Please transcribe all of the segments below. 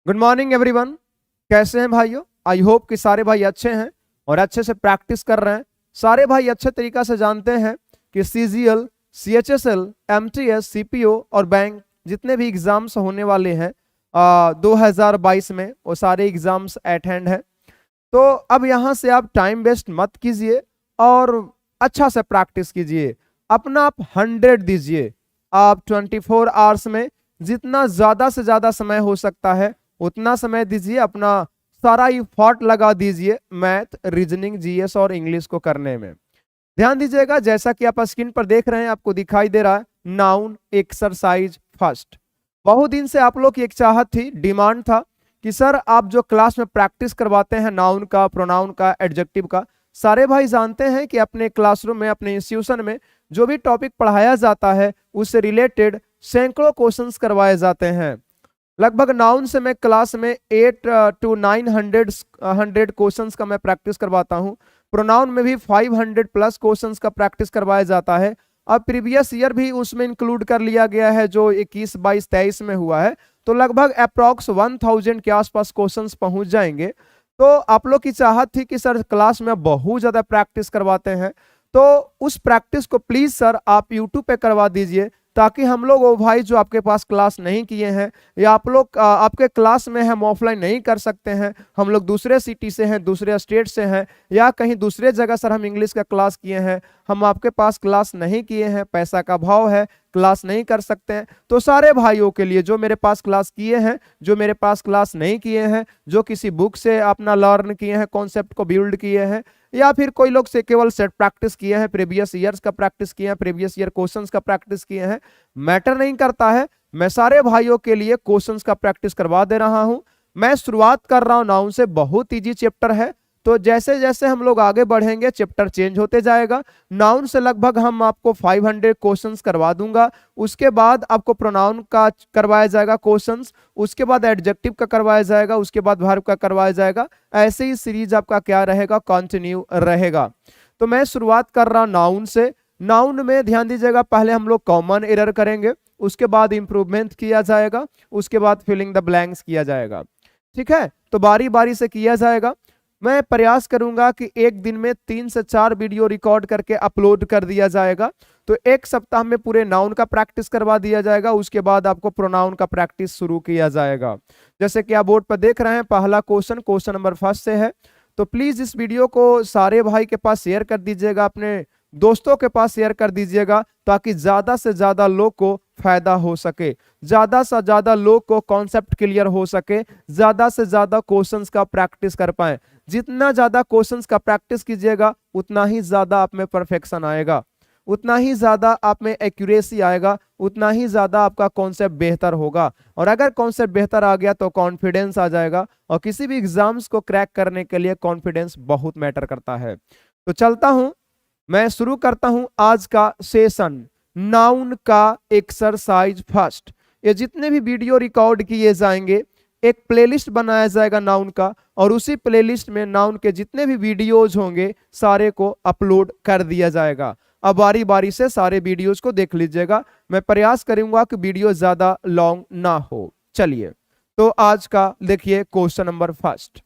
Good morning everyone. कैसे हैं भाइयों? आई होप कि सारे भाई अच्छे हैं और अच्छे से प्रैक्टिस कर रहे हैं। सारे भाई अच्छे तरीका से जानते हैं कि सीजीएल, सीएचएसएल, एमटीएस, सीपीओ और बैंक जितने भी एग्जाम्स होने वाले हैं 2022 में, वो सारे एग्जाम्स एट हैंड है। तो अब यहाँ से आप टाइम वेस्ट मत कीजिए और अच्छा से प्रैक्टिस कीजिए। अपना आप 100 दीजिए। आप 24 आवर्स में जितना ज्यादा से ज्यादा समय हो सकता है उतना समय दीजिए। अपना सारा इफर्ट लगा दीजिए मैथ, रीजनिंग, जीएस और इंग्लिश को करने में। ध्यान दीजिएगा, जैसा कि आप स्क्रीन पर देख रहे हैं, आपको दिखाई दे रहा है नाउन एक्सरसाइज फर्स्ट। बहुत दिन से आप लोग की एक चाहत थी, डिमांड था कि सर आप जो क्लास में प्रैक्टिस करवाते हैं नाउन का, प्रोनाउन का, एडजेक्टिव का, सारे भाई जानते हैं कि अपने क्लासरूम में, अपने इंस्टीट्यूशन में जो भी टॉपिक पढ़ाया जाता है उससे रिलेटेड सैकड़ों क्वेश्चंस करवाए जाते हैं। लगभग नाउन से मैं क्लास में 8 to 900 क्वेश्चंस का मैं प्रैक्टिस करवाता हूं। प्रोनाउन में भी 500 प्लस क्वेश्चंस का प्रैक्टिस करवाया जाता है। अब प्रीवियस ईयर भी उसमें इंक्लूड कर लिया गया है जो 21, 22, 23 में हुआ है। तो लगभग अप्रॉक्स 1000 के आसपास क्वेश्चंस पहुंच जाएंगे। तो आप लोग की चाहत थी कि सर क्लास में बहुत ज्यादा प्रैक्टिस करवाते हैं, तो उस प्रैक्टिस को प्लीज सर आप यूट्यूब पे करवा दीजिए, ताकि हम लोग वो भाई जो आपके पास क्लास नहीं किए हैं या आप लोग आपके क्लास में हम ऑफलाइन नहीं कर सकते हैं, हम लोग दूसरे सिटी से हैं, दूसरे स्टेट से हैं या कहीं दूसरे जगह सर हम इंग्लिश का क्लास किए हैं, हम आपके पास क्लास नहीं किए हैं, पैसा का भाव है, क्लास नहीं कर सकते हैं। तो सारे भाइयों के लिए जो मेरे पास क्लास किए हैं, जो मेरे पास क्लास नहीं किए हैं, जो किसी बुक से अपना लर्न किए हैं, कॉन्सेप्ट को बिल्ड किए हैं, या फिर कोई लोग से केवल सेट प्रैक्टिस किए हैं, प्रीवियस ईयर्स का प्रैक्टिस किए हैं, प्रीवियस ईयर क्वेश्चंस का प्रैक्टिस किए हैं, मैटर नहीं करता है। मैं सारे भाइयों के लिए क्वेश्चंस का प्रैक्टिस करवा दे रहा हूं। मैं शुरुआत कर रहा हूं नाउन से, बहुत इजी चैप्टर है। तो जैसे जैसे हम लोग आगे बढ़ेंगे चैप्टर चेंज होते जाएगा। नाउन से लगभग हम आपको 500 क्वेश्चंस करवा दूंगा। उसके बाद आपको प्रोनाउन का करवाया जाएगा क्वेश्चंस, उसके बाद एडजेक्टिव का करवाया जाएगा, उसके बाद वर्ब का करवाया जाएगा। ऐसे ही सीरीज आपका क्या रहेगा, कंटिन्यू रहेगा। तो मैं शुरुआत कर रहा हूं नाउन से। नाउन में ध्यान दीजिएगा, पहले हम लोग कॉमन एरर करेंगे, उसके बाद इंप्रूवमेंट किया जाएगा, उसके बाद फिलिंग द ब्लैंक्स किया जाएगा। ठीक है, तो बारी बारी से किया जाएगा। मैं प्रयास करूंगा कि एक दिन में 3 से 4 वीडियो रिकॉर्ड करके अपलोड कर दिया जाएगा। तो एक सप्ताह में पूरे नाउन का प्रैक्टिस करवा दिया जाएगा, उसके बाद आपको प्रोनाउन का प्रैक्टिस शुरू किया जाएगा। जैसे कि आप बोर्ड पर देख रहे हैं, पहला क्वेश्चन नंबर फर्स्ट से है। तो प्लीज इस वीडियो को सारे भाई के पास शेयर कर दीजिएगा, अपने दोस्तों के पास शेयर कर दीजिएगा, ताकि ज्यादा से ज्यादा लोग को फायदा हो सके, ज्यादा से ज्यादा लोग को कॉन्सेप्ट क्लियर हो सके, ज्यादा से ज्यादा क्वेश्चंस का प्रैक्टिस कर पाए। जितना ज्यादा क्वेश्चंस का प्रैक्टिस कीजिएगा उतना ही ज्यादा आप में परफेक्शन आएगा, उतना ही ज्यादा आप में एक्यूरेसी आएगा, उतना ही ज्यादा आपका कॉन्सेप्ट बेहतर होगा। और अगर कॉन्सेप्ट बेहतर आ गया तो कॉन्फिडेंस आ जाएगा, और किसी भी एग्जाम्स को क्रैक करने के लिए कॉन्फिडेंस बहुत मैटर करता है। तो चलता हूं, मैं शुरू करता हूं आज का सेशन, नाउन का एक्सरसाइज फर्स्ट। ये जितने भी वीडियो रिकॉर्ड किए जाएंगे, एक प्लेलिस्ट बनाया जाएगा नाउन का, और उसी प्लेलिस्ट में नाउन के जितने भी वीडियोज होंगे सारे को अपलोड कर दिया जाएगा। अब बारी बारी से सारे वीडियोज को देख लीजिएगा। मैं प्रयास करूंगा कि वीडियो ज्यादा लॉन्ग ना हो। चलिए, तो आज का देखिए question number first.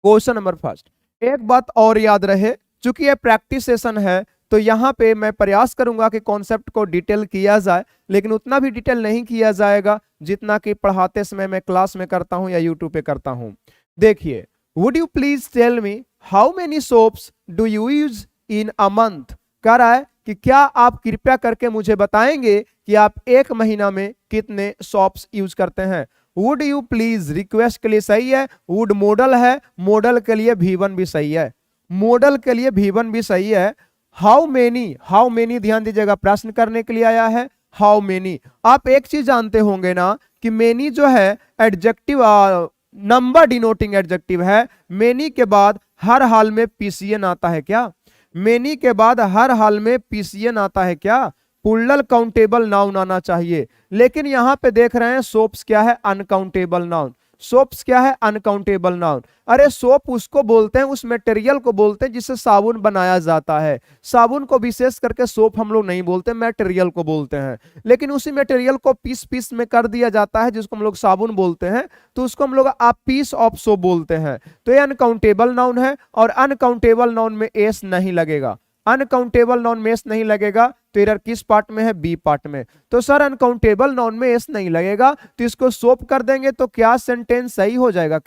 Question number first, एक बात और याद रहे, चूंकि ये प्रैक्टिस सेशन है तो यहाँ पे मैं प्रयास करूंगा कि कॉन्सेप्ट को डिटेल किया जाए, लेकिन उतना भी डिटेल नहीं किया जाएगा जितना कि पढ़ाते समय मैं क्लास में करता हूं या यूट्यूब पे करता हूं। देखिए, would you please tell me how many soaps do you use in a month. कह रहा है कि क्या आप कृपया करके मुझे बताएंगे कि आप एक महीना में कितने सोप्स यूज करते हैं। वुड यू प्लीज रिक्वेस्ट के लिए सही है, वुड मॉडल है, मॉडल के लिए V1 भी सही है, मॉडल के लिए V1 भी सही है। हाउ मेनी ध्यान दीजिएगा, प्रश्न करने के लिए आया है हाउ मेनी। आप एक चीज जानते होंगे ना कि मेनी जो है एडजेक्टिव, नंबर डिनोटिंग एडजेक्टिव है। मेनी के बाद हर हाल में पीसीएन आता है क्या? मेनी के बाद हर हाल में पीसीएन आता है क्या? प्लूरल काउंटेबल नाउन आना चाहिए। लेकिन यहां पे देख रहे हैं सोप्स क्या है, अनकाउंटेबल नाउन। सोप्स क्या है? Uncountable noun. अरे सोप उसको बोलते हैं, उस मटेरियल को बोलते हैं जिससे साबुन बनाया जाता है। साबुन को विशेष करके सोप हम लोग नहीं बोलते, मटेरियल को बोलते हैं। लेकिन उसी मटेरियल को पीस पीस में कर दिया जाता है जिसको हम लोग साबुन बोलते हैं, तो उसको हम लोग आप पीस ऑफ सोप बोलते हैं। तो ये अनकाउंटेबल नाउन है और अनकाउंटेबल नाउन में एस नहीं लगेगा। अनकाउंटेबल नाउन में एस नहीं लगेगा तो एरर किस पार्ट में है? बी पार्ट में। तो सर अनकाउंटेबल नाउन में एस नहीं लगेगा तो इसको सोप कर देंगे तो क्या सेंटेंस सही हो जाएगा?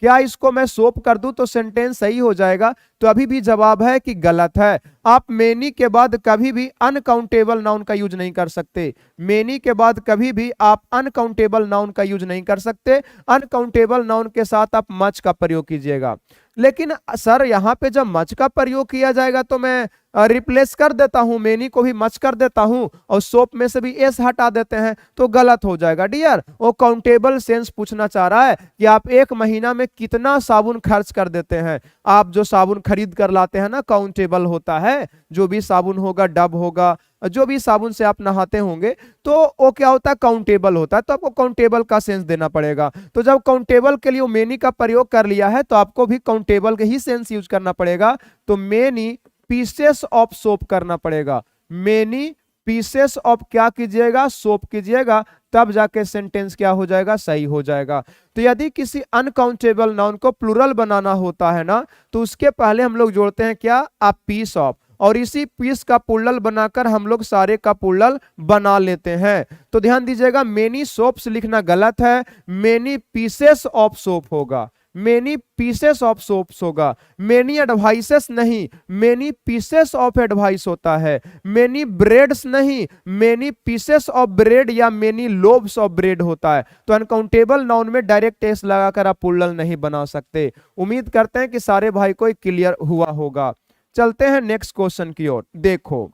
क्या इसको मैं सोप कर दूं तो सेंटेंस सही हो जाएगा? तो अभी भी जवाब है कि गलत है। आप मेनी के बाद कभी भी अनकाउंटेबल नाउन का यूज नहीं कर सकते। मेनी के बाद कभी भी आप अनकाउंटेबल नाउन का यूज नहीं कर सकते। अनकाउंटेबल नाउन के साथ आप मच का प्रयोग कीजिएगा। लेकिन सर यहां पे जब मच का प्रयोग किया जाएगा तो मैं रिप्लेस कर देता हूं, मेनी को भी मच कर देता हूं और सोप में से भी एस हटा देते हैं तो गलत हो जाएगा डियर। वो काउंटेबल सेंस पूछना चाह रहा है कि आप एक महीना में कितना साबुन खर्च कर देते हैं। आप जो साबुन खरीद कर लाते हैं ना, काउंटेबल होता है। जो भी साबुन होगा, डब होगा, जो भी साबुन से आप नहाते होंगे, तो वो क्या होता है? काउंटेबल होता है। तो आपको काउंटेबल का सेंस देना पड़ेगा। तो जब काउंटेबल के लिए वो मेनी का प्रयोग कर लिया है तो आपको भी काउंटेबल के ही सेंस यूज करना पड़ेगा। तो मेनी पीसेस ऑफ सोप करना पड़ेगा। मेनी पीसेस ऑफ क्या कीजिएगा? सोप कीजिएगा, तब जाके सेंटेंस क्या हो जाएगा? सही हो जाएगा। तो यदि किसी अनकाउंटेबल नाउन को प्लूरल बनाना होता है ना, तो उसके पहले हम लोग जोड़ते हैं क्या? अ पीस ऑफ, और इसी पीस का प्लूरल बनाकर हम लोग सारे का प्लूरल बना लेते हैं। तो ध्यान दीजिएगा, मेनी सोप्स लिखना गलत है, मेनी पीसेस ऑफ सोप होगा। मेनी पीसेस ऑफ सोप्स होगा। मेनी एडवाइसेस नहीं, मेनी पीसेस ऑफ एडवाइस होता है। मेनी ब्रेड्स नहीं, मेनी पीसेस ऑफ ब्रेड या मेनी लोब्स ऑफ ब्रेड होता है। तो अनकाउंटेबल नाउन में डायरेक्ट एस लगाकर आप प्लूरल नहीं बना सकते। उम्मीद करते हैं कि सारे भाई को क्लियर हुआ होगा। चलते हैं नेक्स्ट क्वेश्चन की ओर। देखो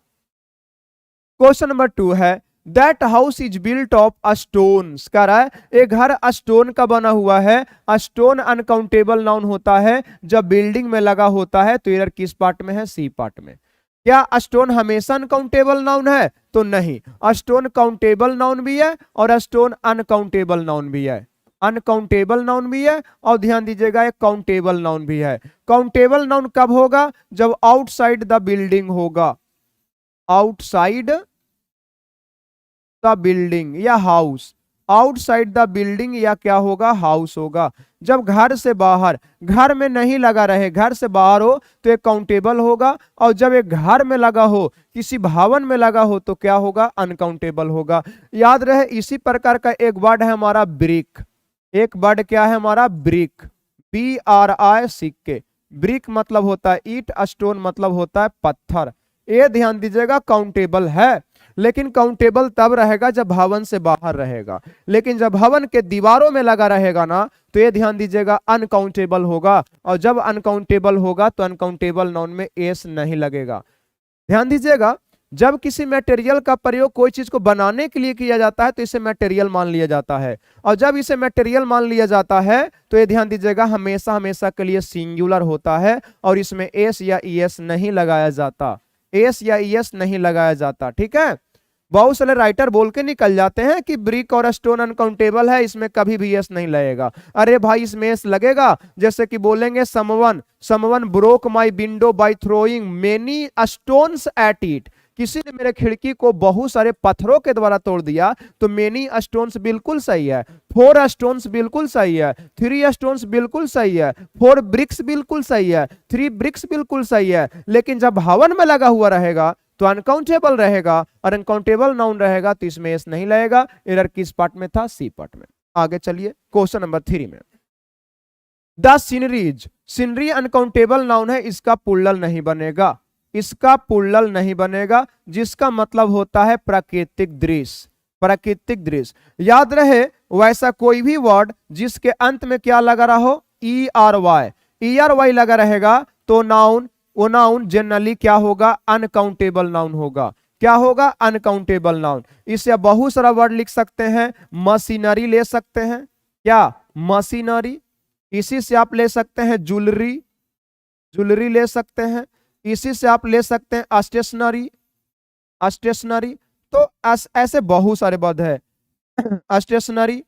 क्वेश्चन नंबर 2 है, that house is built of stones. कह रहा है एक घर स्टोन का बना हुआ है। स्टोन अनकाउंटेबल नाउन होता है जब बिल्डिंग में लगा होता है। तो एरर किस पार्ट में है? सी पार्ट में। क्या स्टोन हमेशा अनकाउंटेबल नाउन है? तो नहीं, स्टोन काउंटेबल नाउन भी है और स्टोन अनकाउंटेबल नाउन भी है। अनकाउंटेबल नाउन भी है और ध्यान दीजिएगा एक काउंटेबल नाउन भी है। काउंटेबल नाउन कब होगा? जब आउटसाइड द बिल्डिंग होगा। आउटसाइड द बिल्डिंग या हाउस, आउटसाइड द बिल्डिंग या क्या होगा? हाउस होगा। जब घर से बाहर, घर में नहीं लगा रहे, घर से बाहर हो तो एक काउंटेबल होगा, और जब एक घर में लगा हो, किसी भवन में लगा हो तो क्या होगा? अनकाउंटेबल होगा। याद रहे इसी प्रकार का एक वर्ड है हमारा ब्रिक। एक वर्ड क्या है हमारा? ब्रिक, BRI, सिक्के। ब्रिक मतलब होता है ईट, स्टोन मतलब होता है पत्थर। ये ध्यान दीजिएगा काउंटेबल है, लेकिन काउंटेबल तब रहेगा जब भवन से बाहर रहेगा। लेकिन जब भवन के दीवारों में लगा रहेगा ना, तो ये ध्यान दीजिएगा अनकाउंटेबल होगा। और जब अनकाउंटेबल होगा तो अनकाउंटेबल नाउन में एस नहीं लगेगा। ध्यान दीजिएगा, जब किसी मटेरियल का प्रयोग कोई चीज को बनाने के लिए किया जाता है तो इसे मटेरियल मान लिया जाता है। और जब इसे मटेरियल मान लिया जाता है तो ये ध्यान दीजिएगा हमेशा हमेशा के लिए सिंगुलर होता है और इसमें एस या ईएस नहीं लगाया जाता। एस या ईएस नहीं लगाया जाता। ठीक है, बहुत सारे राइटर बोल के निकल जाते हैं कि ब्रिक और स्टोन अनकाउंटेबल है, इसमें कभी भी एस नहीं लगेगा। अरे भाई इसमें एस लगेगा। जैसे कि बोलेंगे someone broke my window by throwing many stones at it. किसी ने मेरे खिड़की को बहुत सारे पत्थरों के द्वारा तोड़ दिया। तो मेनी स्टोन्स बिल्कुल सही है, 4 स्टोन्स बिल्कुल सही है, 3 स्टोन्स बिल्कुल सही है, 4 ब्रिक्स बिल्कुल सही है, 3 ब्रिक्स बिल्कुल सही है। लेकिन जब भवन में लगा हुआ रहेगा तो अनकाउंटेबल रहेगा, और अनकाउंटेबल नाउन रहेगा तो इसमें एस नहीं लगेगा। एरर किस पार्ट में था? सी पार्ट में। आगे चलिए क्वेश्चन नंबर 3 में, the sceneries. Scenery uncountable noun है, इसका प्लूरल नहीं बनेगा, इसका प्लूरल नहीं बनेगा, जिसका मतलब होता है प्राकृतिक दृश्य। प्राकृतिक दृश्य याद रहे, वैसा कोई भी वर्ड जिसके अंत में क्या लगा रहा हो? ERY लगा रहेगा तो नाउन, वो नाउन जनरली क्या होगा? अनकाउंटेबल नाउन होगा। क्या होगा? Uncountable noun. इससे बहुत सारा वर्ड लिख सकते हैं। मशीनरी ले सकते हैं, क्या? मशीनरी। इसी से आप ले सकते हैं ज्वेलरी, ज्वेलरी ले सकते हैं। इसी से आप ले सकते हैं स्टेशनरी, स्टेशनरी। तो ऐसे बहुत सारे वर्ड है। स्टेशनरी,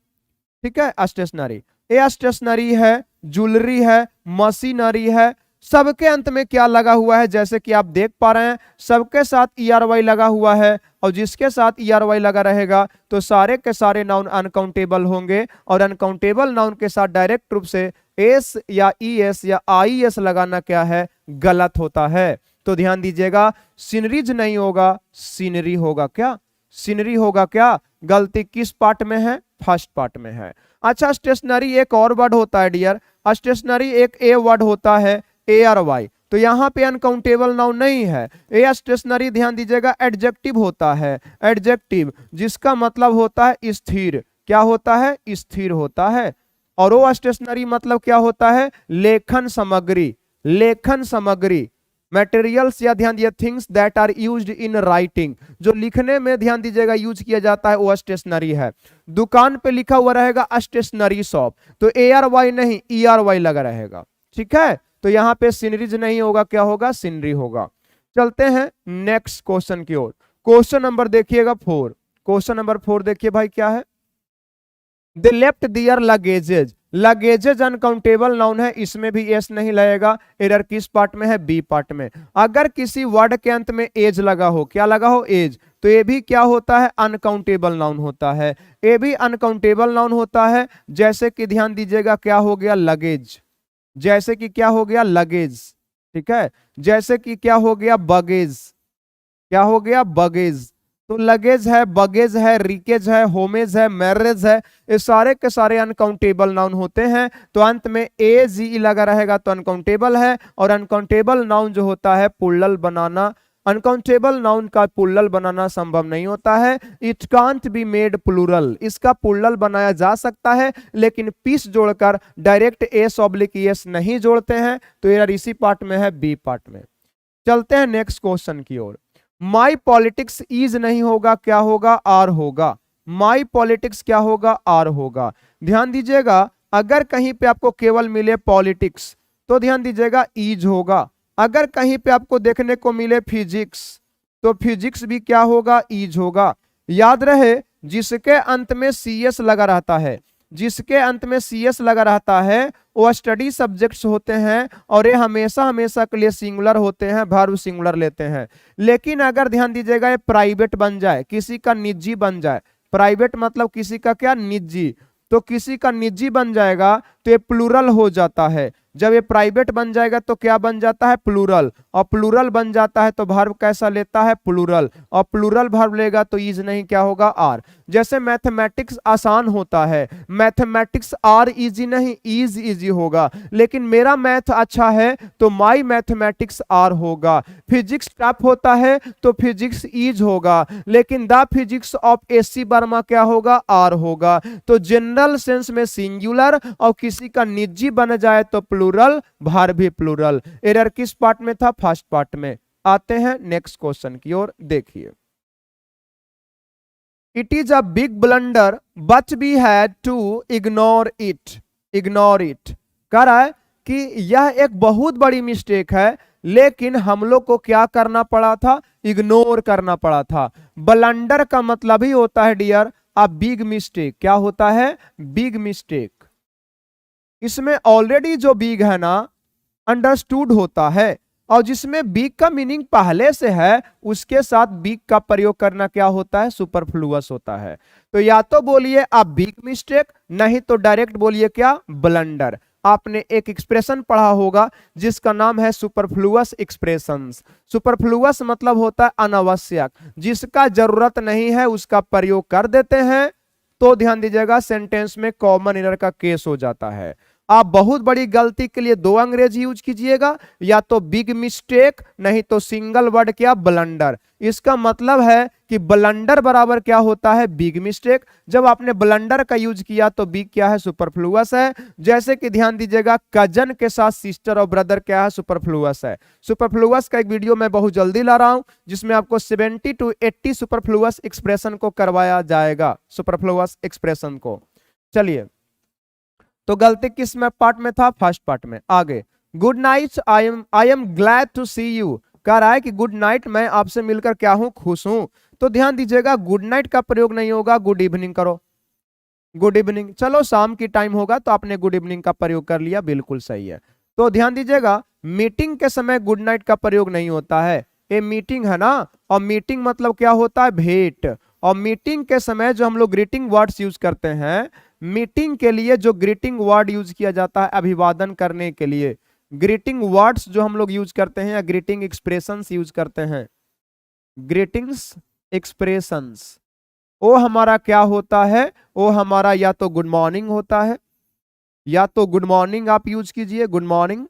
ठीक है, स्टेशनरी। ए स्टेशनरी है, ज्वेलरी है, मशीनरी है, सबके अंत में क्या लगा हुआ है, जैसे कि आप देख पा रहे हैं सबके साथ ERY लगा हुआ है, और जिसके साथ ERY लगा रहेगा तो सारे के सारे नाउन अनकाउंटेबल होंगे, और अनकाउंटेबल नाउन के साथ डायरेक्ट रूप से एस या ES या IES लगाना क्या है, गलत होता है। तो ध्यान दीजिएगा, सीनरीज नहीं होगा, सीनरी होगा। क्या सीनरी होगा? क्या गलती किस पार्ट में है? फर्स्ट पार्ट में है। अच्छा, स्टेशनरी एक और वर्ड होता है डियर, स्टेशनरी एक ए वर्ड होता है, ARY, तो यहाँ पे अनकाउंटेबल नाउन नहीं है। ए स्टेशनरी ध्यान दीजिएगा एडजेक्टिव होता है, एडजेक्टिव जिसका मतलब होता है स्थिर। क्या होता है? स्थिर होता है। और वो स्टेशनरी मतलब क्या होता है? लेखन सामग्री, लेखन सामग्री, मटेरियल्स या ध्यान दिए things that are used in writing, जो लिखने में ध्यान दीजिएगा यूज किया जाता है, वो स्टेशनरी है। दुकान पे लिखा हुआ रहेगा स्टेशनरी शॉप, तो ARY नहीं ERY लगा रहेगा। ठीक है, तो यहाँ पे सीनरीज नहीं होगा, क्या होगा? सीनरी होगा। चलते हैं नेक्स्ट क्वेश्चन की ओर। क्वेश्चन नंबर देखिएगा 4। क्वेश्चन नंबर 4 देखिए भाई क्या है। They left their luggages, luggages uncountable noun है, इसमें भी एस नहीं लगेगा। एरर किस पार्ट में है? बी पार्ट में। अगर किसी वर्ड के अंत में एज लगा हो, क्या लगा हो? एज, तो ये भी क्या होता है? अनकाउंटेबल नाउन होता है। ये भी अनकाउंटेबल नाउन होता है। जैसे कि ध्यान दीजिएगा क्या हो गया? लगेज, जैसे कि क्या हो गया? लगेज। ठीक है, जैसे कि क्या हो गया? बगेज, क्या हो गया? बगेज। तो लगेज है, बगेज है, रिकेज है, होमेज है, मैरेज है, ये सारे के सारे अनकाउंटेबल नाउन होते हैं। तो अंत में AGE लगा रहेगा तो अनकाउंटेबल है। और अनकाउंटेबल नाउन जो होता है प्लूरल बनाना, अनकाउंटेबल नाउन का प्लूरल बनाना संभव नहीं होता है। It can't be made plural, इसका प्लूरल बनाया जा सकता है लेकिन पीस जोड़कर डायरेक्ट S/ES नहीं जोड़ते हैं। तो यार इसी पार्ट में है, बी पार्ट में। चलते हैं नेक्स्ट क्वेश्चन की ओर। माई पॉलिटिक्स इज नहीं होगा, क्या होगा? आर होगा। माई पॉलिटिक्स क्या होगा? आर होगा। ध्यान दीजिएगा, अगर कहीं पे आपको केवल मिले पॉलिटिक्स तो ध्यान दीजिएगा इज होगा। अगर कहीं पे आपको देखने को मिले फिजिक्स तो फिजिक्स भी क्या होगा? इज होगा। याद रहे, जिसके अंत में CS लगा रहता है, जिसके अंत में CS लगा रहता है वो स्टडी सब्जेक्ट्स होते हैं, और ये हमेशा हमेशा के लिए सिंगुलर होते हैं, वर्ब सिंगुलर लेते हैं। लेकिन अगर ध्यान दीजिएगा ये प्राइवेट बन जाए, किसी का निजी बन जाए, प्राइवेट मतलब किसी का क्या? निजी, तो किसी का निजी बन जाएगा तो ये प्लूरल हो जाता है। जब ये प्राइवेट बन जाएगा तो क्या बन जाता है? प्लूरल। और प्लूरल बन जाता है तो वर्ब कैसा लेता है? प्लूरल। और प्लूरल वर्ब लेगा तो इज नहीं, क्या होगा? आर। जैसे मैथमेटिक्स आसान होता है, मैथमेटिक्स आर इजी नहीं, इज इजी होगा। लेकिन मेरा मैथ अच्छा है तो माई मैथमेटिक्स आर होगा। फिजिक्स टफ होता है तो फिजिक्स इज होगा, लेकिन the physics of AC Verma क्या होगा? आर होगा। तो जनरल सेंस में सिंगुलर, और किसी का निजी बन जाए तो प्लूरल, वर्ब भी प्लूरल। एरर किस पार्ट में था? फर्स्ट पार्ट में। आते हैं नेक्स्ट क्वेश्चन की ओर, देखिए। It is a big blunder but we had to ignore it, ignore it. कह रहा है कि यह एक बहुत बड़ी मिस्टेक है, लेकिन हम लोग को क्या करना पड़ा था? इग्नोर करना पड़ा था। ब्लंडर का मतलब ही होता है डियर अ बिग मिस्टेक। क्या होता है? Big mistake. इसमें ऑलरेडी जो बिग है ना अंडरस्टूड होता है, और जिसमें बिग का मीनिंग पहले से है उसके साथ बिग का प्रयोग करना क्या होता है? सुपरफ्लुअस होता है। तो या तो बोलिए आप बिग मिस्टेक, नहीं तो डायरेक्ट बोलिए क्या? ब्लंडर। आपने एक एक्सप्रेशन पढ़ा होगा जिसका नाम है सुपरफ्लुअस एक्सप्रेशंस। सुपरफ्लुअस मतलब होता है अनावश्यक, जिसका जरूरत नहीं है उसका प्रयोग कर देते हैं, तो ध्यान दीजिएगा सेंटेंस में कॉमन एरर का केस हो जाता है। आप बहुत बड़ी गलती के लिए 2 अंग्रेजी यूज कीजिएगा, या तो बिग मिस्टेक, नहीं तो सिंगल वर्ड क्या? ब्लंडर। इसका मतलब है कि ब्लंडर बराबर क्या होता है? Big mistake. जब आपने ब्लंडर का यूज किया तो बिग क्या है? सुपरफ्लुअस है। जैसे कि ध्यान दीजिएगा कजन के साथ सिस्टर और ब्रदर क्या है? सुपरफ्लुअस है। सुपरफ्लुअस का एक वीडियो मैं बहुत जल्दी ला रहा हूं जिसमें आपको 70 to 80 सुपरफ्लुअस एक्सप्रेशन को करवाया जाएगा, सुपरफ्लुअस एक्सप्रेशन को। चलिए, तो गलती किस में पार्ट में था? फर्स्ट पार्ट में। आगे, good night, I am glad to see you. कह रहा है कि गुड नाइट, मैं आपसे मिलकर क्या हूं? खुश हूं। तो ध्यान दीजिएगा गुड नाइट का प्रयोग नहीं होगा, गुड इवनिंग करो। Good evening. चलो शाम की टाइम होगा तो आपने गुड इवनिंग का प्रयोग कर लिया, बिल्कुल सही है। तो ध्यान दीजिएगा, मीटिंग के समय गुड नाइट का प्रयोग नहीं होता है। ये मीटिंग है ना, और मीटिंग मतलब क्या होता है, भेंट। और मीटिंग के समय जो हम लोग ग्रीटिंग वर्ड्स यूज करते हैं, मीटिंग के लिए जो ग्रीटिंग वर्ड यूज किया जाता है अभिवादन करने के लिए, ग्रीटिंग वर्ड्स जो हम लोग यूज करते हैं या ग्रीटिंग एक्सप्रेशंस यूज करते हैं, ग्रीटिंग्स एक्सप्रेशंस, वो हमारा क्या होता है, वो हमारा या तो गुड मॉर्निंग होता है, या तो गुड मॉर्निंग आप यूज कीजिए, गुड मॉर्निंग,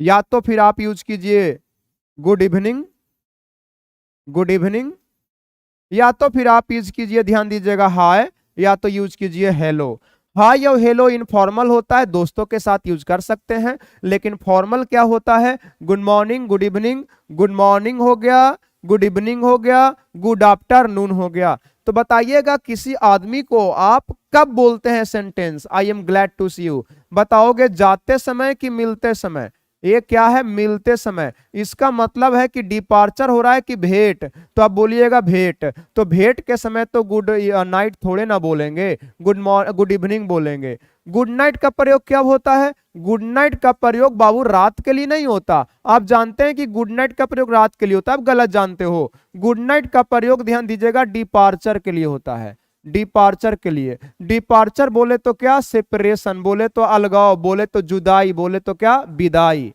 या तो फिर आप यूज कीजिए गुड इवनिंग, गुड इवनिंग, या तो फिर आप यूज कीजिए, ध्यान दीजिएगा, हाय, या तो यूज कीजिए हेलो। हाय या हेलो इनफॉर्मल होता है, दोस्तों के साथ यूज कर सकते हैं, लेकिन फॉर्मल क्या होता है, good morning, good evening, good morning हो गया, गुड इवनिंग हो गया, गुड आफ्टरनून हो गया। तो बताइएगा किसी आदमी को आप कब बोलते हैं sentence I am glad to see you, बताओगे जाते समय कि मिलते समय? ये क्या है, मिलते समय। इसका मतलब है कि डिपार्चर हो रहा है कि भेंट, तो आप बोलिएगा भेंट। तो भेंट के समय तो गुड नाइट थोड़े ना बोलेंगे, गुड इवनिंग बोलेंगे। गुड नाइट का प्रयोग क्या होता है, गुड नाइट का प्रयोग बाबू रात के लिए नहीं होता। आप जानते हैं कि गुड नाइट का प्रयोग रात के लिए होता है, आप गलत जानते हो। गुड नाइट का प्रयोग ध्यान दीजिएगा डिपार्चर के लिए होता है, डिपार्चर के लिए। डिपार्चर बोले तो क्या, सेपरेशन, बोले तो अलगाव, बोले तो जुदाई, बोले तो क्या, विदाई।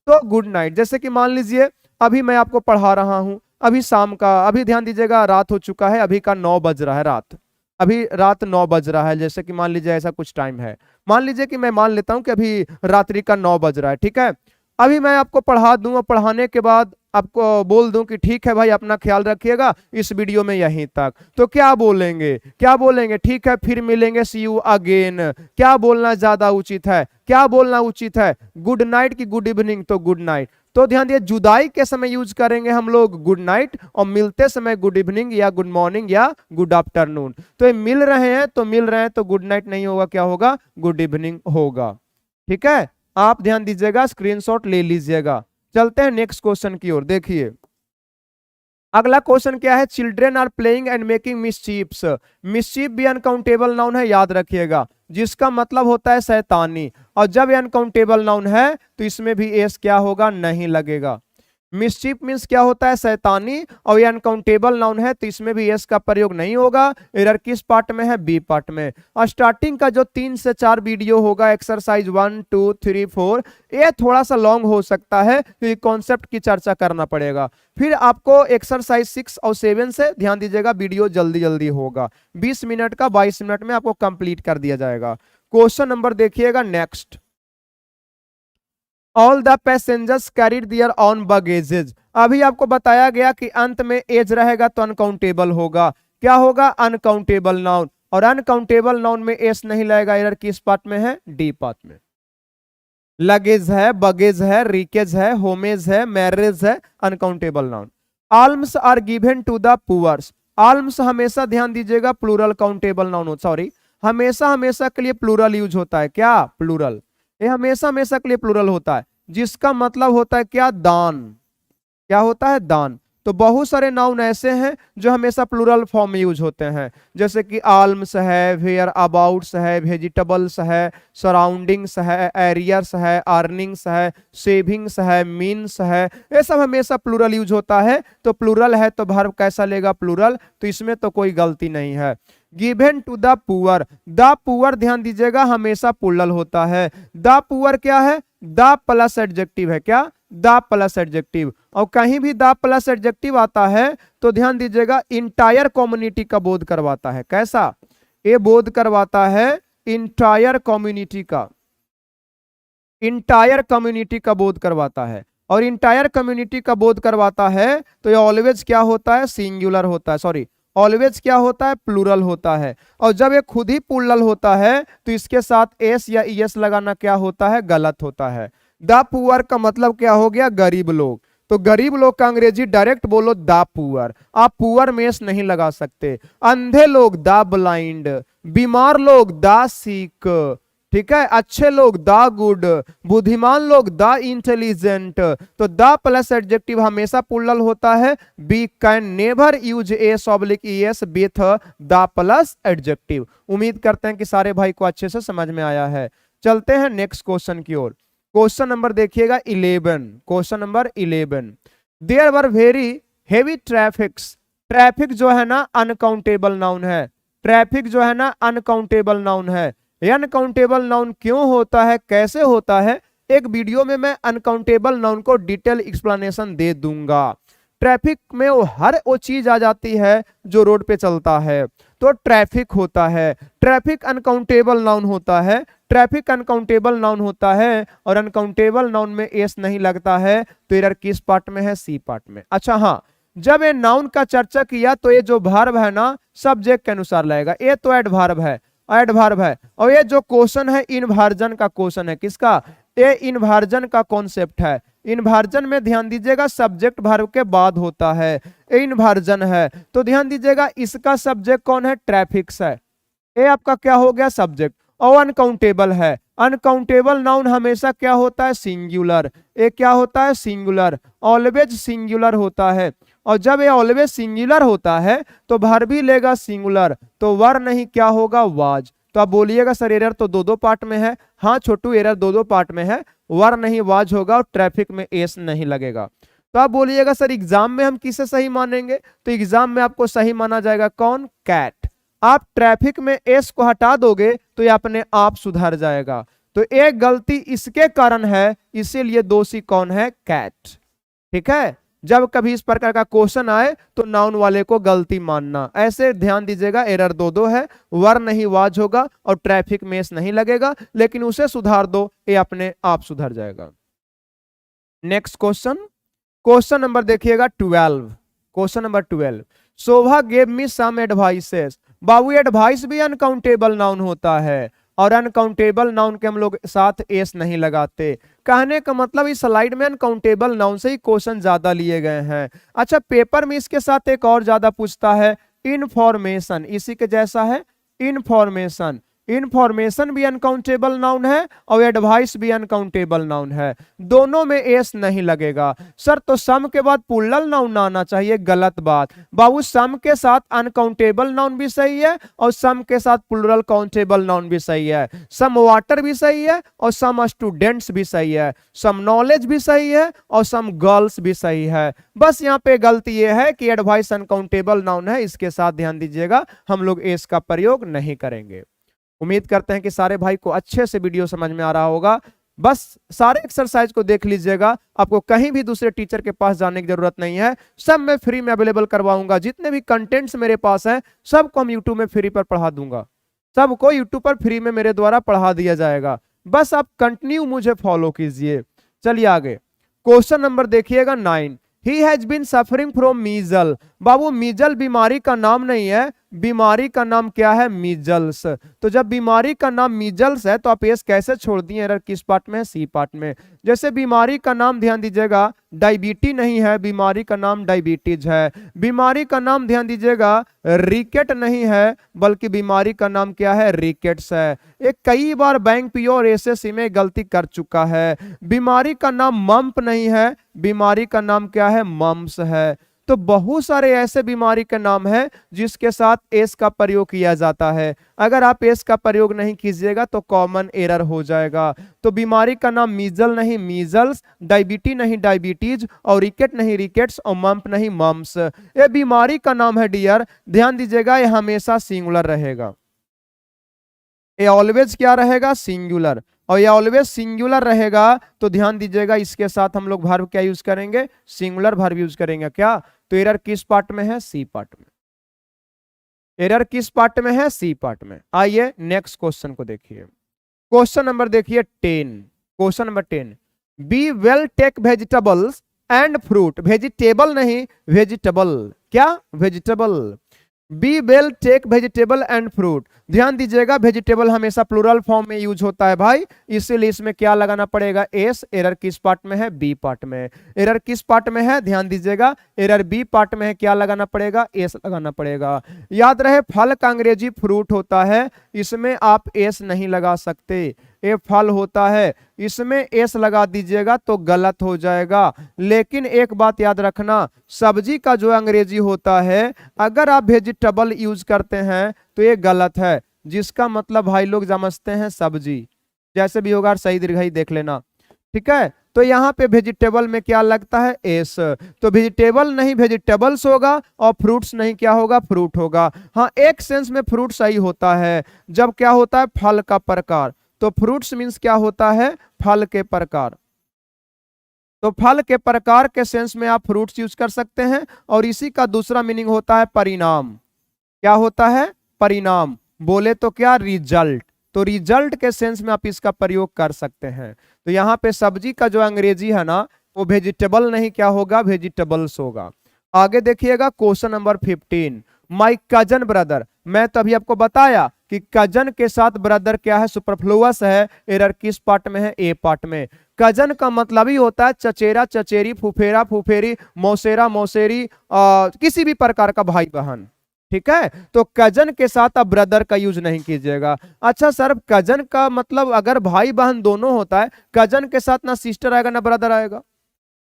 तो गुड नाइट, जैसे कि मान लीजिए अभी मैं आपको पढ़ा रहा हूं, अभी शाम का, अभी ध्यान दीजिएगा रात हो चुका है, अभी का 9 बज रहा है रात, अभी रात 9 बज रहा है, जैसे कि मान लीजिए ऐसा कुछ टाइम है, मान लीजिए कि मैं मान लेता हूं कि अभी रात्रि का 9 बज रहा है, ठीक है। अभी मैं आपको पढ़ा दूं और पढ़ाने के बाद आपको बोल दूं कि ठीक है भाई अपना ख्याल रखिएगा, इस वीडियो में यहीं तक, तो क्या बोलेंगे, क्या बोलेंगे, ठीक है फिर मिलेंगे, सी यू अगेन। क्या बोलना ज्यादा उचित है, क्या बोलना उचित है, गुड नाइट की गुड इवनिंग, तो गुड नाइट। तो ध्यान दिए, जुदाई के समय यूज करेंगे हम लोग गुड नाइट, और मिलते समय गुड इवनिंग या गुड मॉर्निंग या गुड आफ्टरनून। तो ये मिल रहे हैं तो मिल रहे हैं तो गुड नाइट नहीं होगा, क्या होगा, गुड इवनिंग होगा। ठीक है, आप ध्यान दीजिएगा, स्क्रीनशॉट ले लीजिएगा। चलते हैं नेक्स्ट क्वेश्चन की ओर। देखिए अगला क्वेश्चन क्या है, children are playing and making mischiefs. Mischief भी अनकाउंटेबल नाउन है, याद रखिएगा, जिसका मतलब होता है शैतानी। और जब ये अनकाउंटेबल नाउन है तो इसमें भी एस क्या होगा, नहीं लगेगा। मिसचीफ मीन्स क्या होता है, शैतानी, और ये अनकाउंटेबल नाउन है तो इसमें भी एस का प्रयोग नहीं होगा। एरर किस पार्ट में है, बी पार्ट में। और स्टार्टिंग का जो 3 से 4 वीडियो होगा, एक्सरसाइज 1 2 3 4, ये थोड़ा सा लॉन्ग हो सकता है क्योंकि कॉन्सेप्ट की चर्चा करना पड़ेगा। फिर आपको एक्सरसाइज 6 और 7 से ध्यान दीजिएगा, वीडियो जल्दी जल्दी होगा, 20 मिनट का 22 मिनट में आपको कंप्लीट कर दिया जाएगा। क्वेश्चन नंबर देखिएगा next, all the passengers carried their on baggages. अभी आपको बताया गया कि अंत में एज रहेगा तो अनकाउंटेबल होगा, क्या होगा, अनकाउंटेबल नाउन। और अनकाउंटेबल नाउन में एस नहीं लगेगा, एरर किस पार्ट में है, डी पार्ट में। लगेज है, बगेज है, रिकेज है, होमेज है, मैरिज है, uncountable noun. Alms are given to the poors. Alms हमेशा ध्यान दीजिएगा प्लूरल काउंटेबल नाउन, सॉरी, हमेशा हमेशा के लिए प्लूरल यूज होता है, क्या, प्लूरल, ये हमेशा हमेशा के लिए प्लूरल होता है, जिसका मतलब होता है क्या, दान, क्या होता है, दान। तो बहुत सारे नाउन ऐसे हैं जो हमेशा प्लूरल फॉर्म में यूज होते हैं, जैसे कि आल्म्स है, वेयर अबाउट्स है, वेजिटेबल्स है, सराउंडिंग्स है, एरियर्स है, अर्निंग्स है, सेविंग्स है, मीन्स है, ये सब हमेशा प्लूरल यूज होता है। तो प्लूरल है तो वर्ब कैसा लेगा, प्लूरल, तो इसमें तो कोई गलती नहीं है। Given to the poor, the poor ध्यान दीजिएगा हमेशा प्लूरल होता है। द पुअर क्या है, द प्लस एडजेक्टिव है, क्या, द प्लस एडजेक्टिव। और कहीं भी द प्लस एडजेक्टिव आता है तो ध्यान दीजिएगा इंटायर कम्युनिटी का बोध करवाता है, कैसा, ये बोध करवाता है इंटायर कम्युनिटी का, इंटायर कम्युनिटी का बोध करवाता है। और इंटायर कम्युनिटी का बोध करवाता है तो ये ऑलवेज क्या होता है, सिंगुलर होता है, सॉरी, ऑलवेज क्या होता है, प्लूरल होता है। और जब ये खुद ही प्लूरल होता है तो इसके साथ एस या ईएस लगाना क्या होता है, गलत होता है। द पुअर का मतलब क्या हो गया, गरीब लोग। तो गरीब लोग का अंग्रेजी डायरेक्ट बोलो द पुअर, आप पुअर में एस नहीं लगा सकते। अंधे लोग द ब्लाइंड, बीमार लोग द सिक, ठीक है, अच्छे लोग द गुड, बुद्धिमान लोग द इंटेलिजेंट। तो द प्लस एडजेक्टिव हमेशा प्लूरल होता है। We can never use S oblique E S with the plus adjective. उम्मीद करते हैं कि सारे भाई को अच्छे से समझ में आया है। चलते हैं नेक्स्ट क्वेश्चन की ओर। क्वेश्चन नंबर देखिएगा 11। Question number 11, there were very heavy traffics. Traffic जो है ना अनकाउंटेबल नाउन है। ट्रैफिक जो है ना अनकाउंटेबल नाउन है। अनकाउंटेबल नाउन क्यों होता है, कैसे होता है, एक वीडियो में मैं अनकाउंटेबल नाउन को डिटेल एक्सप्लेनेशन दे दूंगा। ट्रैफिक में वो चीज आ जाती है जो रोड पे चलता है, तो ट्रैफिक होता है। ट्रैफिक अनकाउंटेबल नाउन होता है। ट्रैफिक अनकाउंटेबल नाउन होता है और अनकाउंटेबल नाउन में एस नहीं लगता है। तो एरर किस पार्ट में है, सी पार्ट में। अच्छा हाँ, जब ये नाउन का चर्चा किया तो ये जो वर्ब है ना सब्जेक्ट के अनुसार लगेगा। ये तो एडवर्ब है, एडवर्ब है। और ये जो क्वेश्चन है इन्वर्जन का क्वेश्चन है। किसका, ये इन्वर्जन का कॉन्सेप्ट है। इन्वर्जन में ध्यान दीजिएगा सब्जेक्ट वर्ब के बाद होता है। इन्वर्जन है तो ध्यान दीजिएगा इसका सब्जेक्ट कौन है, ट्रैफिक्स है। ये आपका क्या हो गया, सब्जेक्ट। और अनकाउंटेबल है। अनकाउंटेबल नाउन हमेशा क्या होता है, सिंगुलर। ये क्या होता है, सिंगुलर, ऑलवेज सिंगुलर होता है। और जब ये ऑलवेज सिंगुलर होता है तो वर्ब भी लेगा सिंगुलर, तो वर नहीं क्या होगा, वाज। तो आप बोलिएगा सर एरर तो दो दो पार्ट में है। हाँ छोटू, एरर दो दो पार्ट में है, वर नहीं वाज होगा और ट्रैफिक में एस नहीं लगेगा। तो आप बोलिएगा सर एग्जाम में हम किसे सही मानेंगे, तो एग्जाम में आपको सही माना जाएगा कौन, कैट। आप ट्रैफिक में एस को हटा दोगे तो ये अपने आप सुधर जाएगा। तो एक गलती इसके कारण है, इसीलिए दोषी कौन है, कैट। ठीक है, जब कभी इस प्रकार का क्वेश्चन आए तो नाउन वाले को गलती मानना। ऐसे ध्यान दीजिएगा एरर दो दो है, वर नहीं वाज होगा और ट्रैफिक में एस नहीं लगेगा, लेकिन उसे सुधार दो, ये अपने आप सुधर जाएगा। नेक्स्ट क्वेश्चन, क्वेश्चन नंबर देखिएगा 12। क्वेश्चन नंबर 12, शोभा गेव मी सम एडवाइसेस। बाबू एडवाइस भी अनकाउंटेबल नाउन होता है और अनकाउंटेबल नाउन के हम लोग साथ एस नहीं लगाते। कहने का मतलब इस स्लाइड में अनकाउंटेबल नाउन से ही क्वेश्चन ज्यादा लिए गए हैं। अच्छा, पेपर में इसके साथ एक और ज्यादा पूछता है, इंफॉर्मेशन, इसी के जैसा है इंफॉर्मेशन। इंफॉर्मेशन भी अनकाउंटेबल नाउन है और एडवाइस भी अनकाउंटेबल नाउन है, दोनों में एस नहीं लगेगा। सर तो सम के बाद प्लूरल नाउन आना चाहिए, गलत बात बाबू। सम के साथ अनकाउंटेबल नाउन भी सही है और सम के साथ प्लूरल काउंटेबल नाउन भी सही है। सम वाटर भी सही है और सम स्टूडेंट्स भी सही है। सम नॉलेज भी सही है और सम गर्ल्स भी सही है। बस यहाँ पे गलती ये है कि एडवाइस अनकाउंटेबल नाउन है, इसके साथ ध्यान दीजिएगा हम लोग एस का प्रयोग नहीं करेंगे। उम्मीद करते हैं कि सारे भाई को अच्छे से वीडियो समझ में आ रहा होगा। बस सारे एक्सरसाइज को देख लीजिएगा, आपको कहीं भी दूसरे टीचर के पास जाने की जरूरत नहीं है, सब मैं फ्री में अवेलेबल करवाऊंगा। जितने भी कंटेंट्स मेरे पास हैं सबको हम यूट्यूब में फ्री पर पढ़ा दूंगा, सबको यूट्यूब पर फ्री में मेरे द्वारा पढ़ा दिया जाएगा। बस आप कंटिन्यू मुझे फॉलो कीजिए। चलिए आगे, क्वेश्चन नंबर देखिएगा 9, he has been suffering from measle. बाबू मीजल बीमारी का नाम नहीं है, बीमारी का नाम क्या है, मीजल्स। तो जब बीमारी का नाम मीजल्स है तो आप एस कैसे छोड़ दिए, एरर किस पार्ट में है, सी पार्ट में। जैसे बीमारी का नाम ध्यान दीजिएगा डायबिटी नहीं है, बीमारी का नाम डायबिटीज है। बीमारी का नाम ध्यान दीजिएगा रिकेट नहीं है, बल्कि बीमारी का नाम क्या है, रिकेट्स है। एक कई बार बैंक पीओ और एसएससी में गलती कर चुका है। बीमारी का नाम मम्प नहीं है, बीमारी का नाम क्या है, मम्स है। तो बहुत सारे ऐसे बीमारी के नाम हैं जिसके साथ एस का प्रयोग किया जाता है। अगर आप एस का प्रयोग नहीं कीजिएगा तो कॉमन एरर हो जाएगा। तो बीमारी का नाम मीजल नहीं, मीजल्स, डायबिटी नहीं, डायबिटीज, और रिकेट नहीं, रिकेट्स, और मम्प नहीं, मम्स। ये बीमारी का नाम है डियर, ध्यान दीजिएगा, ये हमेशा सिंगुलर रहेगा। ये ऑलवेज क्या रहेगा, सिंगुलर। और ये ऑलवेज सिंगुलर रहेगा तो ध्यान दीजिएगा इसके साथ हम लोग वर्ब क्या यूज करेंगे, सिंगुलर वर्ब यूज करेंगे। क्या, तो एरर किस पार्ट में है, सी पार्ट में। एरर किस पार्ट में है, सी पार्ट में। आइए नेक्स्ट क्वेश्चन को देखिए। क्वेश्चन नंबर देखिए 10। Question number 10, we'll take vegetables and fruit. Vegetable नहीं, वेजिटेबल। क्या, vegetable. We'll take vegetable and fruit. ध्यान दीजिएगा वेजिटेबल हमेशा प्लूरल फॉर्म में यूज होता है भाई, इसीलिए इसमें क्या लगाना पड़ेगा, एस। एरर किस पार्ट में है, बी पार्ट में। एरर किस पार्ट में है, ध्यान दीजिएगा, एरर बी पार्ट में है, क्या लगाना पड़ेगा, एस लगाना पड़ेगा। याद रहे फल का अंग्रेजी फ्रूट होता है, इसमें आप एस नहीं लगा सकते, ये फल होता है, इसमें एस लगा दीजिएगा तो गलत हो जाएगा। लेकिन एक बात याद रखना, सब्जी का जो अंग्रेजी होता है अगर आप वेजिटेबल यूज करते हैं तो ये गलत है, जिसका मतलब भाई लोग समझते हैं सब्जी, जैसे भी होगा सही दीर्घई देख लेना, ठीक है। तो यहाँ पे वेजिटेबल में क्या लगता है, एस। तो वेजिटेबल नहीं वेजिटेबल्स होगा, और फ्रूट्स नहीं क्या होगा, फ्रूट होगा। हाँ एक सेंस में फ्रूट सही होता है, जब क्या होता है फल का प्रकार, तो फ्रूट्स मीन्स क्या होता है, फल के प्रकार। तो फल के प्रकार के सेंस में आप फ्रूट्स यूज कर सकते हैं। और इसी का दूसरा मीनिंग होता है परिणाम। क्या होता है, परिणाम, बोले तो क्या, रिजल्ट। तो रिजल्ट के सेंस में आप इसका प्रयोग कर सकते हैं। तो यहाँ पे सब्जी का जो अंग्रेजी है ना, वो वेजिटेबल नहीं क्या होगा, वेजिटेबल्स होगा। आगे देखिएगा question number 15, my cousin brother. मैं तो अभी आपको बताया कि कजन के साथ ब्रदर क्या है, सुपरफ्लुअस है। एरर किस पार्ट में है, ए पार्ट में। कजन का मतलब ही होता है चचेरा चचेरी, फुफेरा फुफेरी, मौसेरा मौसेरी, किसी भी प्रकार का भाई बहन, ठीक है। तो कजन के साथ आप ब्रदर का यूज नहीं कीजिएगा। अच्छा सर कजन का मतलब अगर भाई बहन दोनों होता है, कजन के साथ ना सिस्टर आएगा ना ब्रदर आएगा,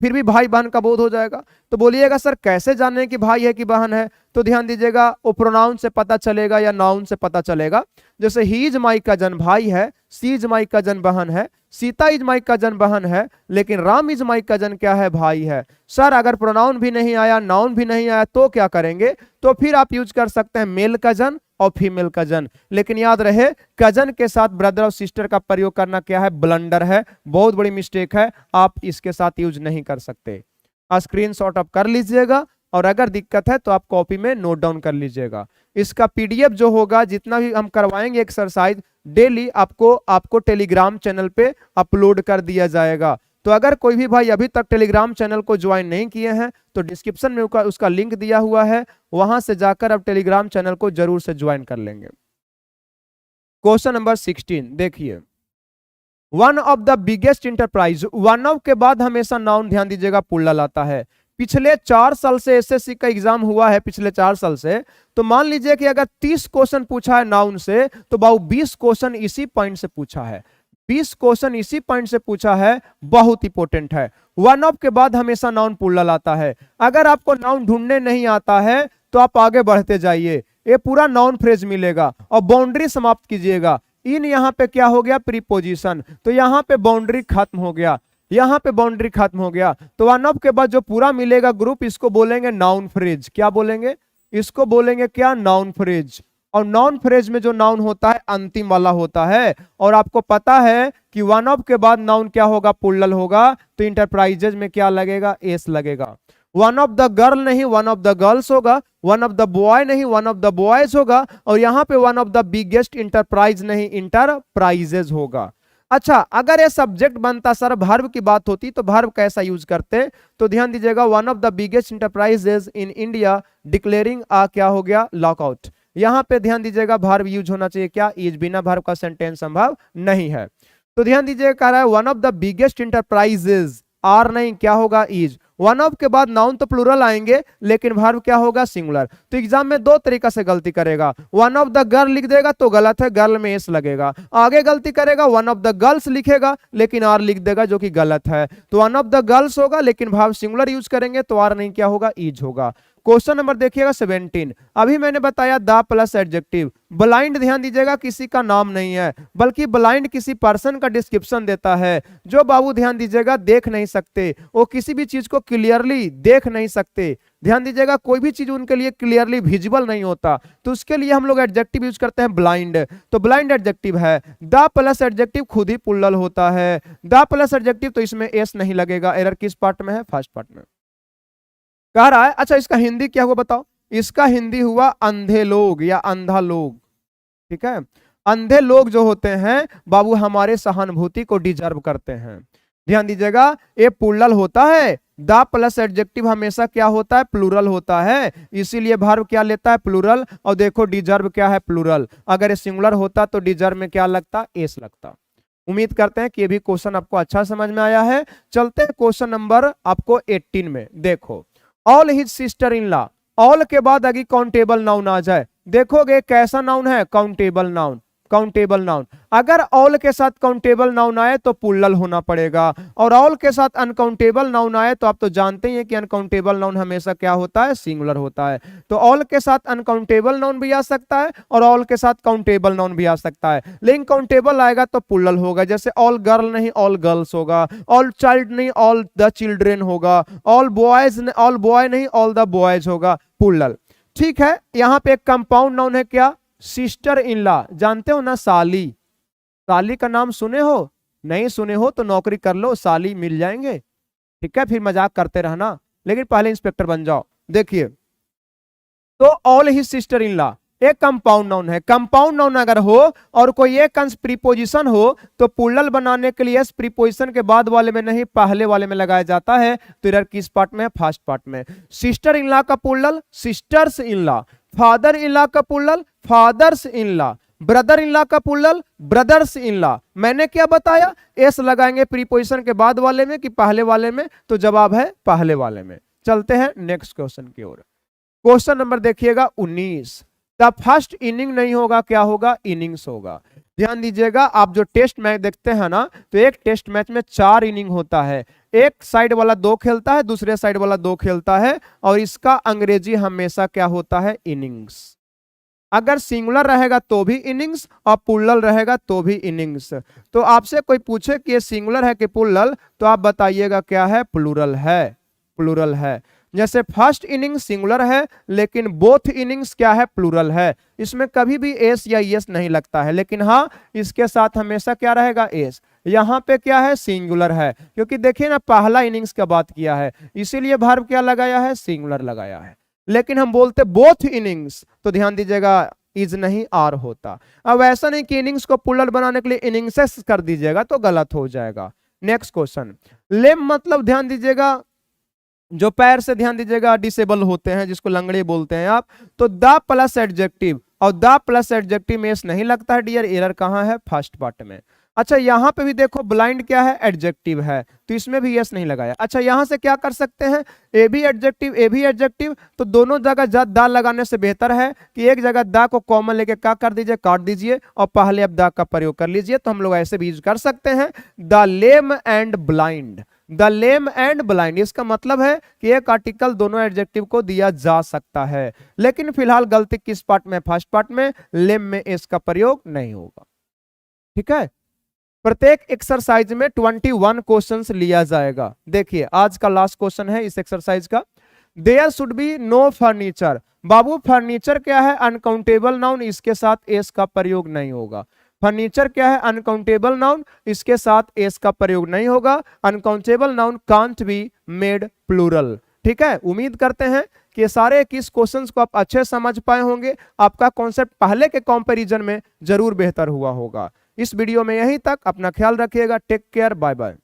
फिर भी भाई बहन का बोध हो जाएगा। तो बोलिएगा सर कैसे जाने कि भाई है कि बहन है, तो ध्यान दीजिएगा वो प्रोनाउन से पता चलेगा या नाउन से पता चलेगा। जैसे ही इज माई कजन भाई है, सी इज माई कजन बहन है, सीता इज माई कजन बहन है, लेकिन राम इज माई कजन क्या है, भाई है। सर अगर प्रोनाउन भी नहीं आया, नाउन भी नहीं आया, तो क्या करेंगे, तो फिर आप यूज कर सकते हैं मेल कजन और फीमेल कजन। लेकिन याद रहे कजन के साथ ब्रदर और सिस्टर का प्रयोग करना क्या है, ब्लंडर है, बहुत बड़ी मिस्टेक है, आप इसके साथ यूज नहीं कर सकते। स्क्रीनशॉट आप कर लीजिएगा, और अगर दिक्कत है तो आप कॉपी में नोट डाउन कर लीजिएगा। इसका पीडीएफ जो होगा, जितना भी हम करवाएंगे एक्सरसाइज डेली, आपको टेलीग्राम चैनल पे अपलोड कर दिया जाएगा। तो अगर कोई भी भाई अभी तक टेलीग्राम चैनल को ज्वाइन नहीं किए हैं तो डिस्क्रिप्शन में उसका लिंक दिया हुआ है, वहां से जाकर अब टेलीग्राम चैनल को जरूर से ज्वाइन कर लेंगे। क्वेश्चन नंबर 16 देखिए, one of the biggest enterprise. One of के बाद हमेशा नाउन ध्यान दीजिएगा प्लूरल आता है। पिछले 4 साल से एसएससी का एग्जाम हुआ है, पिछले 4 साल से, तो मान लीजिए कि अगर 30 क्वेश्चन पूछा है नाउन से, तो बाबू 20 क्वेश्चन इसी पॉइंट से पूछा है, 20 क्वेश्चन इसी पॉइंट से पूछा है, बहुत इंपॉर्टेंट है। वन ऑफ के बाद हमेशा नाउन प्लूरल आता है। अगर आपको नाउन ढूंढने नहीं आता है तो आप आगे बढ़ते जाइए, ये पूरा नाउन फ्रेज मिलेगा, और बाउंड्री समाप्त कीजिएगा। इन यहाँ पे क्या हो गया, प्रीपोजिशन, तो यहाँ पे बाउंड्री खत्म हो गया, यहाँ पे बाउंड्री खत्म हो गया। तो वन ऑफ के बाद जो पूरा मिलेगा ग्रुप, इसको बोलेंगे नाउन फ्रेज। क्या बोलेंगे, इसको बोलेंगे क्या, नाउन फ्रेज। और नाउन फ्रेज में जो नाउन होता है अंतिम वाला होता है, और आपको पता है कि वन ऑफ के बाद नाउन क्या होगा, प्लूरल होगा, तो इंटरप्राइजेज में क्या लगेगा, एस लगेगा। वन ऑफ द गर्ल नहीं वन ऑफ द गर्ल्स होगा, वन ऑफ द बॉय नहीं वन ऑफ द बॉयज होगा, और यहाँ पे one of the biggest enterprise नहीं इंटरप्राइजेज होगा। अच्छा अगर ये सब्जेक्ट बनता सर वर्ब की बात होती तो वर्ब कैसा यूज करते, तो ध्यान दीजिएगा, one of the biggest enterprises in India declaring क्या हो गया, लॉकआउट। यहाँ पे ध्यान दीजिएगा वर्ब यूज होना चाहिए क्या, इज। बिना वर्ब का सेंटेंस संभव नहीं है। तो ध्यान दीजिएगा कह रहा है one of the biggest enterprises, are नहीं क्या होगा, इज। वन ऑफ के बाद नाउन तो प्लूरल आएंगे, लेकिन वर्ब क्या होगा, सिंगुलर। तो एग्जाम में 2 तरीका से गलती करेगा, वन ऑफ द गर्ल लिख देगा तो गलत है, गर्ल में एस लगेगा। आगे गलती करेगा, वन ऑफ द गर्ल्स लिखेगा लेकिन आर लिख देगा, जो कि गलत है। तो वन ऑफ द गर्ल्स होगा, लेकिन वर्ब सिंगुलर यूज करेंगे तो आर नहीं क्या होगा, इज होगा। क्वेश्चन नंबर देखिएगा 17, अभी मैंने बताया द प्लस एडजेक्टिव। ब्लाइंड ध्यान दीजिएगा किसी का नाम नहीं है, बल्कि ब्लाइंड किसी पर्सन का डिस्क्रिप्शन देता है, जो बाबू ध्यान दीजिएगा देख नहीं सकते, वो किसी भी चीज को क्लियरली देख नहीं सकते। ध्यान दीजिएगा कोई भी चीज उनके लिए क्लियरली विजिबल नहीं होता, तो उसके लिए हम लोग एडजेक्टिव यूज करते हैं ब्लाइंड। तो ब्लाइंड एडजेक्टिव है। द प्लस एडजेक्टिव खुद ही प्लूरल होता है, द प्लस एडजेक्टिव, तो इसमें एस नहीं लगेगा। एरर किस पार्ट में है, फर्स्ट पार्ट में कह रहा है। अच्छा इसका हिंदी क्या हुआ बताओ, इसका हिंदी हुआ अंधे लोग या अंधा लोग, ठीक है। अंधे लोग जो होते हैं बाबू हमारे सहानुभूति को डिजर्व करते हैं। ध्यान दीजिएगा, ये प्लूरल होता है। द प्लस एडजेक्टिव हमेशा क्या होता है, प्लूरल होता है, इसीलिए वर्ब क्या लेता है, प्लूरल। और देखो डिजर्व क्या है, प्लूरल। अगर ये सिंगुलर होता तो डिजर्व में क्या लगता, एस लगता। उम्मीद करते हैं कि ये भी क्वेश्चन आपको अच्छा समझ में आया है। चलते हैं क्वेश्चन नंबर आपको 18 में। देखो, all his sister in law, all के बाद अगर काउंटेबल नाउन आ जाए, देखोगे कैसा नाउन है, काउंटेबल नाउन। काउंटेबल नाउन, अगर ऑल के साथ काउंटेबल नाउन आए तो प्लूरल होना पड़ेगा, और ऑल के साथ अनकाउंटेबल नाउन आए तो आप तो जानते ही हैं कि अनकाउंटेबल नाउन हमेशा क्या होता है, सिंगुलर होता है। तो ऑल के साथ अनकाउंटेबल नाउन भी आ सकता है और ऑल के साथ काउंटेबल नाउन भी आ सकता है, लेकिन काउंटेबल आएगा तो प्लूरल होगा। जैसे ऑल गर्ल नहीं ऑल गर्ल्स होगा, ऑल चाइल्ड नहीं ऑल द चिल्ड्रेन होगा, ऑल बॉयज ऑल बॉय नहीं ऑल द बॉयज होगा, प्लूरल। ठीक है, यहां पे एक कंपाउंड नाउन है क्या, सिस्टर इन लॉ। जानते हो ना साली, साली का नाम सुने हो, नहीं सुने हो तो नौकरी कर लो, साली मिल जाएंगे। ठीक है, फिर मजाक करते रहना, लेकिन पहले इंस्पेक्टर बन जाओ। देखिए, तो all he sister in law एक कंपाउंड नाउन है। कंपाउंड नाउन अगर हो और कोई एक अंश प्रीपोजिशन हो तो प्लूरल बनाने के लिए प्रीपोजिशन के बाद वाले में नहीं पहले वाले में लगाया जाता है। तो इधर किस पार्ट में है, फर्स्ट पार्ट में। सिस्टर इन लॉ का plural sisters in law, father in law का plural fathers in law, brother in law का प्लूरल ब्रदर्स इन लॉ। मैंने क्या बताया, एस लगाएंगे प्रीपोजिशन के बाद वाले में कि पहले वाले में, तो जवाब है पहले वाले में। चलते हैं नेक्स्ट क्वेश्चन की ओर। क्वेश्चन नंबर देखिएगा 19। द फर्स्ट इनिंग नहीं होगा, क्या होगा, इनिंग्स होगा। ध्यान दीजिएगा, आप जो टेस्ट मैच देखते हैं ना, तो एक टेस्ट मैच में 4 इनिंग होता है। एक साइड वाला 2 खेलता है, दूसरे साइड वाला 2 खेलता है, और इसका अंग्रेजी हमेशा क्या होता है, इनिंग्स। अगर सिंगुलर रहेगा तो भी इनिंग्स और प्लूरल रहेगा तो भी इनिंग्स। तो आपसे कोई पूछे कि ये सिंगुलर है कि प्लूरल, तो आप बताइएगा क्या है, प्लूरल है, प्लूरल है। जैसे फर्स्ट इनिंग सिंगुलर है लेकिन बोथ इनिंग्स क्या है, प्लूरल है। इसमें कभी भी एस या यस नहीं लगता है, लेकिन हाँ इसके साथ हमेशा क्या रहेगा, एस। यहाँ पे क्या है, सिंगुलर है, क्योंकि देखिए ना पहला इनिंग्स का बात किया है, इसीलिए वर्ब क्या लगाया है, सिंगुलर लगाया है। लेकिन हम बोलते बोथ इनिंग्स तो ध्यान दीजिएगा इज नहीं आर होता। अब ऐसा नहीं कि इनिंग्स को प्लूरल बनाने के लिए इनिंग्सेस कर दीजिएगा तो गलत हो जाएगा। नेक्स्ट क्वेश्चन, लेम मतलब ध्यान दीजिएगा जो पैर से, ध्यान दीजिएगा डिसेबल होते हैं, जिसको लंगड़े बोलते हैं आप। तो द प्लस एडजेक्टिव, और द प्लस एडजेक्टिव में एस नहीं लगता है डियर, एरर कहाँ है, फर्स्ट पार्ट में। अच्छा यहाँ पे भी देखो ब्लाइंड क्या है, एडजेक्टिव है, तो इसमें भी यस नहीं लगाया। अच्छा यहाँ से क्या कर सकते हैं, ए भी एडजेक्टिव ए भी एडजेक्टिव, तो दोनों जगह द लगाने से बेहतर है कि एक जगह द को कॉमन लेके क्या कर दीजिए, काट दीजिए, और पहले अब द का प्रयोग कर लीजिए। तो हम लोग ऐसे भी यूज कर सकते हैं, the lame and blind, the lame and blind. इसका मतलब है कि एक आर्टिकल दोनों एडजेक्टिव को दिया जा सकता है, लेकिन फिलहाल गलती किस पार्ट में, फर्स्ट पार्ट में। लेम में एस का प्रयोग नहीं होगा। ठीक है, प्रत्येक एक्सरसाइज में 21 क्वेश्चंस लिया जाएगा। देखिए आज का लास्ट क्वेश्चन है इस एक्सरसाइज का। There should be no furniture. बाबू फर्नीचर क्या है, अनकाउंटेबल नाउन, इसके साथ एस का प्रयोग नहीं होगा। फर्नीचर क्या है, अनकाउंटेबल नाउन, इसके साथ एस का प्रयोग नहीं होगा। Uncountable noun can't be made plural. ठीक है, उम्मीद करते हैं कि ये सारे 21 क्वेश्चंस को आप अच्छे समझ पाए होंगे। आपका कॉन्सेप्ट पहले के कंपैरिजन में जरूर बेहतर हुआ होगा। इस वीडियो में यहीं तक, अपना ख्याल रखिएगा, टेक केयर, बाय बाय।